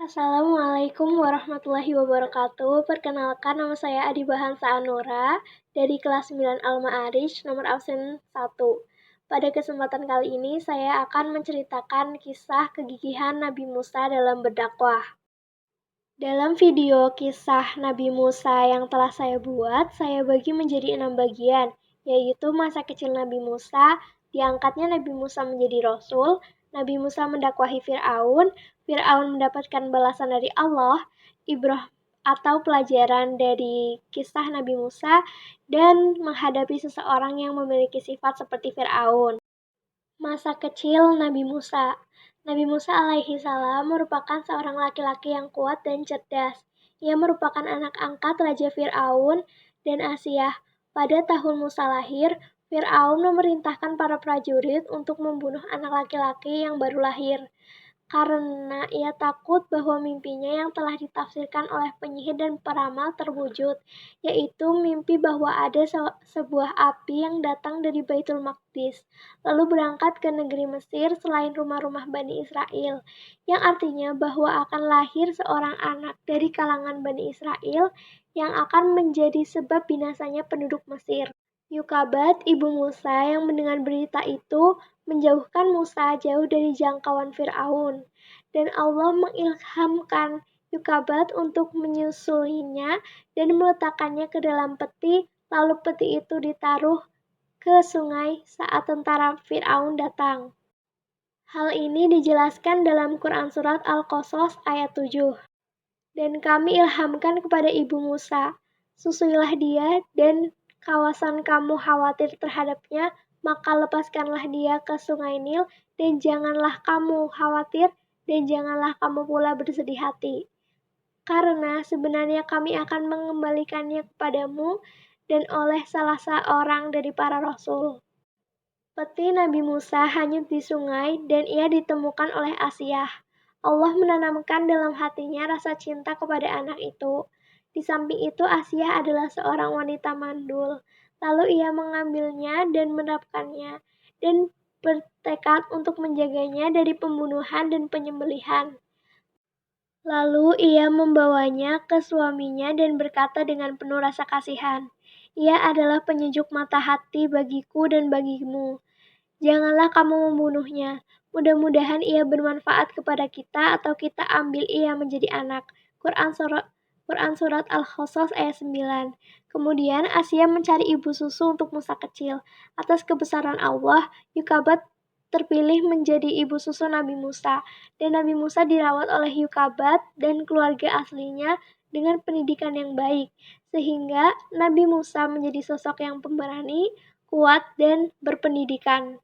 Assalamualaikum warahmatullahi wabarakatuh. Perkenalkan, nama saya Adibahan Saanura dari kelas 9 Al-Ma'arij, nomor absen 1. Pada kesempatan kali ini, saya akan menceritakan kisah kegigihan Nabi Musa dalam berdakwah. Dalam video kisah Nabi Musa yang telah saya buat, saya bagi menjadi 6 bagian, yaitu masa kecil Nabi Musa, diangkatnya Nabi Musa menjadi Rasul, Nabi Musa mendakwahi Fir'aun, Fir'aun mendapatkan balasan dari Allah, Ibrahim atau pelajaran dari kisah Nabi Musa, dan menghadapi seseorang yang memiliki sifat seperti Fir'aun. Masa kecil Nabi Musa. Nabi Musa alaihi salam merupakan seorang laki-laki yang kuat dan cerdas. Ia merupakan anak angkat Raja Fir'aun dan Asyah. Pada tahun Musa lahir, Fir'aun memerintahkan para prajurit untuk membunuh anak laki-laki yang baru lahir, karena ia takut bahwa mimpinya yang telah ditafsirkan oleh penyihir dan peramal terwujud, yaitu mimpi bahwa ada sebuah api yang datang dari Baitul Maqdis, lalu berangkat ke negeri Mesir selain rumah-rumah Bani Israel, yang artinya bahwa akan lahir seorang anak dari kalangan Bani Israel yang akan menjadi sebab binasanya penduduk Mesir. Yukabat, ibu Musa yang mendengar berita itu, menjauhkan Musa jauh dari jangkauan Fir'aun, dan Allah mengilhamkan Yukabat untuk menyusuinya dan meletakkannya ke dalam peti, lalu peti itu ditaruh ke sungai saat tentara Fir'aun datang. Hal ini dijelaskan dalam Quran Surat Al-Qasas ayat 7. Dan kami ilhamkan kepada ibu Musa, susuilah dia, dan kawasan kamu khawatir terhadapnya, maka lepaskanlah dia ke sungai Nil, dan janganlah kamu khawatir, dan janganlah kamu pula bersedih hati. Karena sebenarnya kami akan mengembalikannya kepadamu dan oleh salah seorang dari para rasul. Peti Nabi Musa hanyut di sungai dan ia ditemukan oleh Asyah. Allah menanamkan dalam hatinya rasa cinta kepada anak itu. Di samping itu Asyah adalah seorang wanita mandul. Lalu ia mengambilnya dan menerapkannya dan bertekad untuk menjaganya dari pembunuhan dan penyembelihan. Lalu ia membawanya ke suaminya dan berkata dengan penuh rasa kasihan, "Ia adalah penyejuk mata hati bagiku dan bagimu. Janganlah kamu membunuhnya. Mudah-mudahan ia bermanfaat kepada kita atau kita ambil ia menjadi anak." Quran Surat Al-Qasas ayat 9. Kemudian Asia mencari ibu susu untuk Musa kecil. Atas kebesaran Allah, Yukabat terpilih menjadi ibu susu Nabi Musa. Dan Nabi Musa dirawat oleh Yukabat dan keluarga aslinya dengan pendidikan yang baik. Sehingga Nabi Musa menjadi sosok yang pemberani, kuat, dan berpendidikan.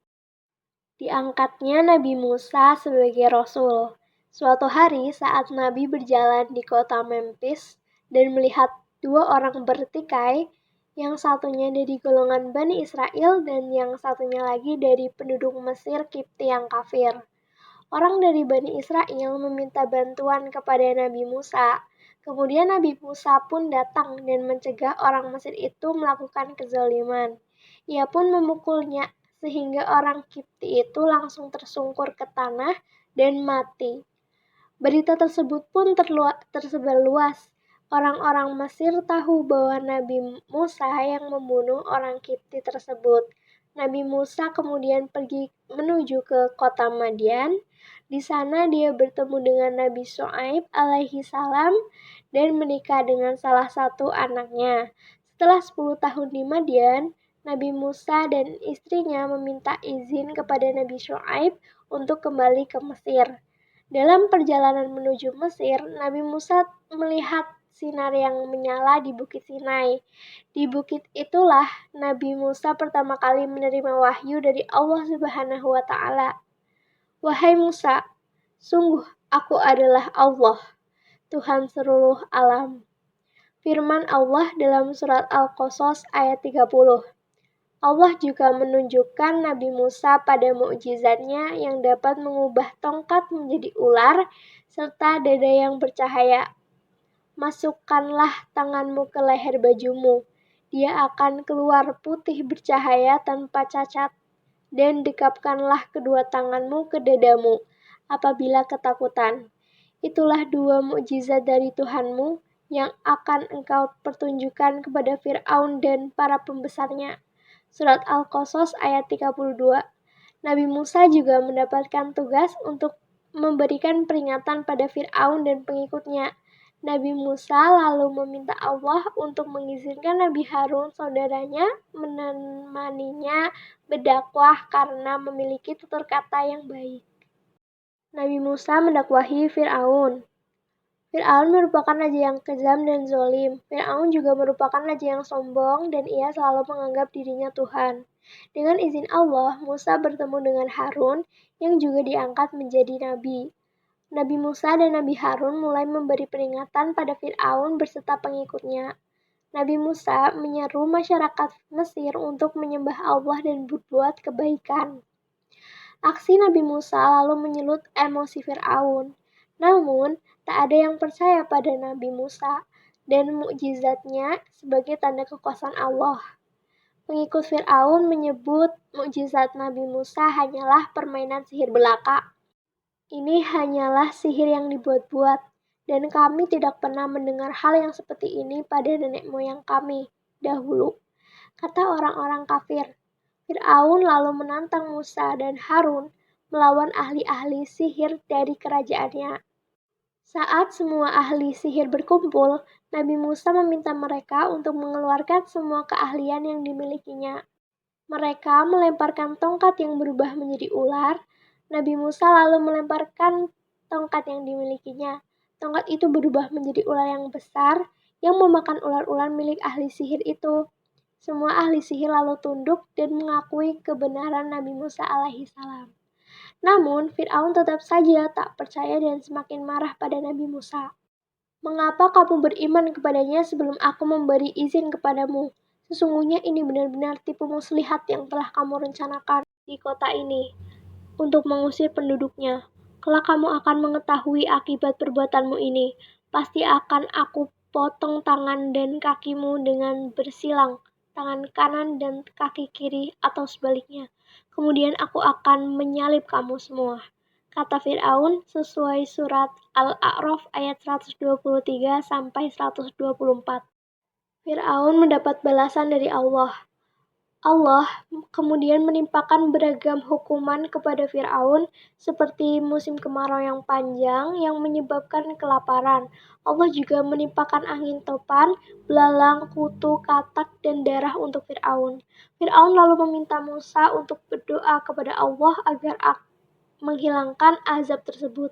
Diangkatnya Nabi Musa sebagai Rasul. Suatu hari saat Nabi berjalan di kota Memphis dan melihat dua orang bertikai, yang satunya dari golongan Bani Israel dan yang satunya lagi dari penduduk Mesir Kipti yang kafir. Orang dari Bani Israel meminta bantuan kepada Nabi Musa. Kemudian Nabi Musa pun datang dan mencegah orang Mesir itu melakukan kezaliman. Ia pun memukulnya sehingga orang Kipti itu langsung tersungkur ke tanah dan mati. Berita tersebut pun tersebar luas. Orang-orang Mesir tahu bahwa Nabi Musa yang membunuh orang Kipti tersebut. Nabi Musa kemudian pergi menuju ke kota Madian. Di sana dia bertemu dengan Nabi Syuaib alaihi salam dan menikah dengan salah satu anaknya. Setelah 10 tahun di Madian, Nabi Musa dan istrinya meminta izin kepada Nabi Syuaib untuk kembali ke Mesir. Dalam perjalanan menuju Mesir, Nabi Musa melihat sinar yang menyala di Bukit Sinai. Di bukit itulah Nabi Musa pertama kali menerima wahyu dari Allah Subhanahu wa Ta'ala. "Wahai Musa, sungguh aku adalah Allah, Tuhan seluruh alam." Firman Allah dalam surat Al-Qasas ayat 30. Allah juga menunjukkan Nabi Musa pada mukjizatnya yang dapat mengubah tongkat menjadi ular serta dada yang bercahaya. "Masukkanlah tanganmu ke leher bajumu, dia akan keluar putih bercahaya tanpa cacat, dan dekapkanlah kedua tanganmu ke dadamu apabila ketakutan. Itulah 2 mukjizat dari Tuhanmu yang akan engkau pertunjukkan kepada Fir'aun dan para pembesarnya. Surat Al-Qasas ayat 32. Nabi Musa juga mendapatkan tugas untuk memberikan peringatan pada Fir'aun dan pengikutnya. Nabi Musa lalu meminta Allah untuk mengizinkan Nabi Harun saudaranya menemaninya berdakwah karena memiliki tutur kata yang baik. Nabi Musa mendakwahi Fir'aun. Fir'aun merupakan raja yang kejam dan zolim. Fir'aun juga merupakan raja yang sombong dan ia selalu menganggap dirinya Tuhan. Dengan izin Allah, Musa bertemu dengan Harun yang juga diangkat menjadi nabi. Nabi Musa dan Nabi Harun mulai memberi peringatan pada Fir'aun beserta pengikutnya. Nabi Musa menyeru masyarakat Mesir untuk menyembah Allah dan berbuat kebaikan. Aksi Nabi Musa lalu menyulut emosi Fir'aun. Namun, tak ada yang percaya pada Nabi Musa dan mukjizatnya sebagai tanda kekuasaan Allah. Pengikut Fir'aun menyebut mukjizat Nabi Musa hanyalah permainan sihir belaka. Ini hanyalah sihir yang dibuat-buat, dan kami tidak pernah mendengar hal yang seperti ini pada nenek moyang kami dahulu, kata orang-orang kafir. Fir'aun lalu menantang Musa dan Harun melawan ahli-ahli sihir dari kerajaannya. Saat semua ahli sihir berkumpul, Nabi Musa meminta mereka untuk mengeluarkan semua keahlian yang dimilikinya. Mereka melemparkan tongkat yang berubah menjadi ular. Nabi Musa lalu melemparkan tongkat yang dimilikinya. Tongkat itu berubah menjadi ular yang besar yang memakan ular-ular milik ahli sihir itu. Semua ahli sihir lalu tunduk dan mengakui kebenaran Nabi Musa alaihissalam. Namun, Fir'aun tetap saja tak percaya dan semakin marah pada Nabi Musa. Mengapa kamu beriman kepadanya sebelum aku memberi izin kepadamu? Sesungguhnya ini benar-benar tipu muslihat yang telah kamu rencanakan di kota ini untuk mengusir penduduknya. Kelak kamu akan mengetahui akibat perbuatanmu ini. Pasti akan aku potong tangan dan kakimu dengan bersilang, tangan kanan dan kaki kiri atau sebaliknya. Kemudian aku akan menyalib kamu semua, kata Fir'aun sesuai surat Al-A'raf ayat 123-124. Fir'aun mendapat balasan dari Allah. Allah kemudian menimpakan beragam hukuman kepada Fir'aun seperti musim kemarau yang panjang yang menyebabkan kelaparan. Allah juga menimpakan angin topan, belalang, kutu, katak, dan darah untuk Fir'aun. Fir'aun lalu meminta Musa untuk berdoa kepada Allah agar menghilangkan azab tersebut.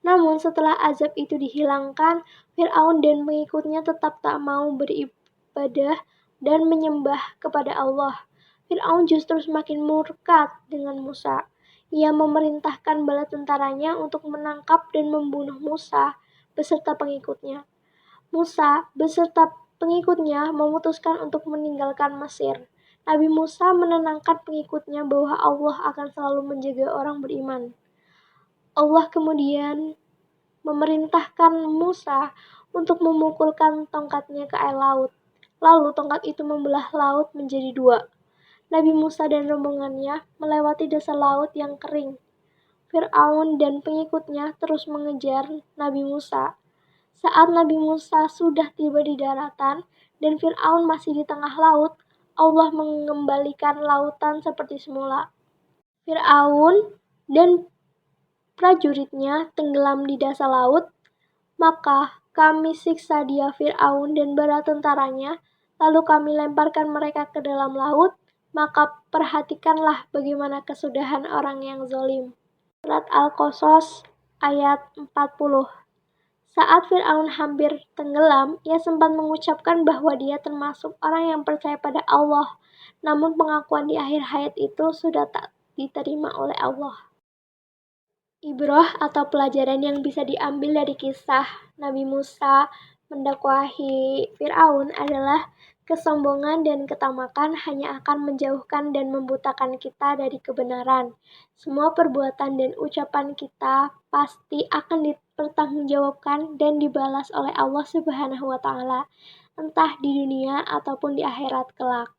Namun setelah azab itu dihilangkan, Fir'aun dan pengikutnya tetap tak mau beribadah dan menyembah kepada Allah. Fir'aun justru semakin murka dengan Musa. Ia memerintahkan bala tentaranya untuk menangkap dan membunuh Musa beserta pengikutnya. Musa beserta pengikutnya memutuskan untuk meninggalkan Mesir. Nabi Musa menenangkan pengikutnya bahwa Allah akan selalu menjaga orang beriman. Allah kemudian memerintahkan Musa untuk memukulkan tongkatnya ke air laut. Lalu tongkat itu membelah laut menjadi 2. Nabi Musa dan rombongannya melewati dasar laut yang kering. Fir'aun dan pengikutnya terus mengejar Nabi Musa. Saat Nabi Musa sudah tiba di daratan dan Fir'aun masih di tengah laut, Allah mengembalikan lautan seperti semula. Fir'aun dan prajuritnya tenggelam di dasar laut, maka kami siksa dia Fir'aun dan bala tentaranya, lalu kami lemparkan mereka ke dalam laut. Maka perhatikanlah bagaimana kesudahan orang yang zalim. Surat Al-Qasas ayat 40. Saat Fir'aun hampir tenggelam, ia sempat mengucapkan bahwa dia termasuk orang yang percaya pada Allah. Namun pengakuan di akhir hayat itu sudah tak diterima oleh Allah. Ibrah atau pelajaran yang bisa diambil dari kisah Nabi Musa mendakwahi Fir'aun adalah kesombongan dan ketamakan hanya akan menjauhkan dan membutakan kita dari kebenaran. Semua perbuatan dan ucapan kita pasti akan dipertanggungjawabkan dan dibalas oleh Allah Subhanahu wa Ta'ala, entah di dunia ataupun di akhirat kelak.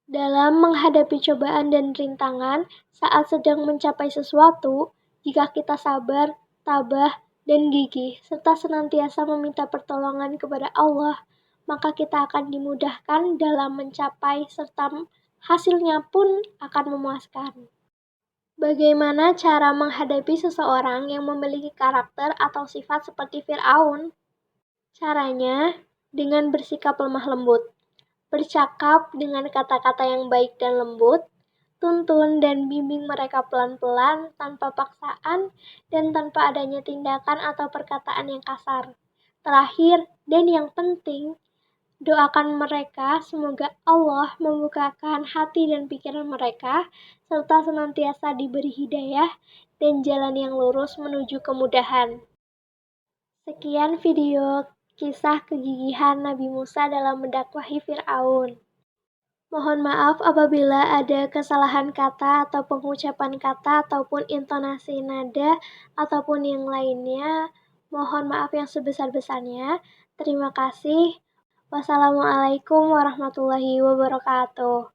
Dalam menghadapi cobaan dan rintangan saat sedang mencapai sesuatu, jika kita sabar, tabah, dan gigih, serta senantiasa meminta pertolongan kepada Allah, maka kita akan dimudahkan dalam mencapai serta hasilnya pun akan memuaskan. Bagaimana cara menghadapi seseorang yang memiliki karakter atau sifat seperti Fir'aun? Caranya, dengan bersikap lemah lembut, bercakap dengan kata-kata yang baik dan lembut, tuntun dan bimbing mereka pelan-pelan, tanpa paksaan, dan tanpa adanya tindakan atau perkataan yang kasar. Terakhir, dan yang penting, doakan mereka semoga Allah membukakan hati dan pikiran mereka, serta senantiasa diberi hidayah dan jalan yang lurus menuju kemudahan. Sekian video kisah kegigihan Nabi Musa dalam mendakwahi Fir'aun. Mohon maaf apabila ada kesalahan kata atau pengucapan kata ataupun intonasi nada ataupun yang lainnya. Mohon maaf yang sebesar-besarnya. Terima kasih. Wassalamualaikum warahmatullahi wabarakatuh.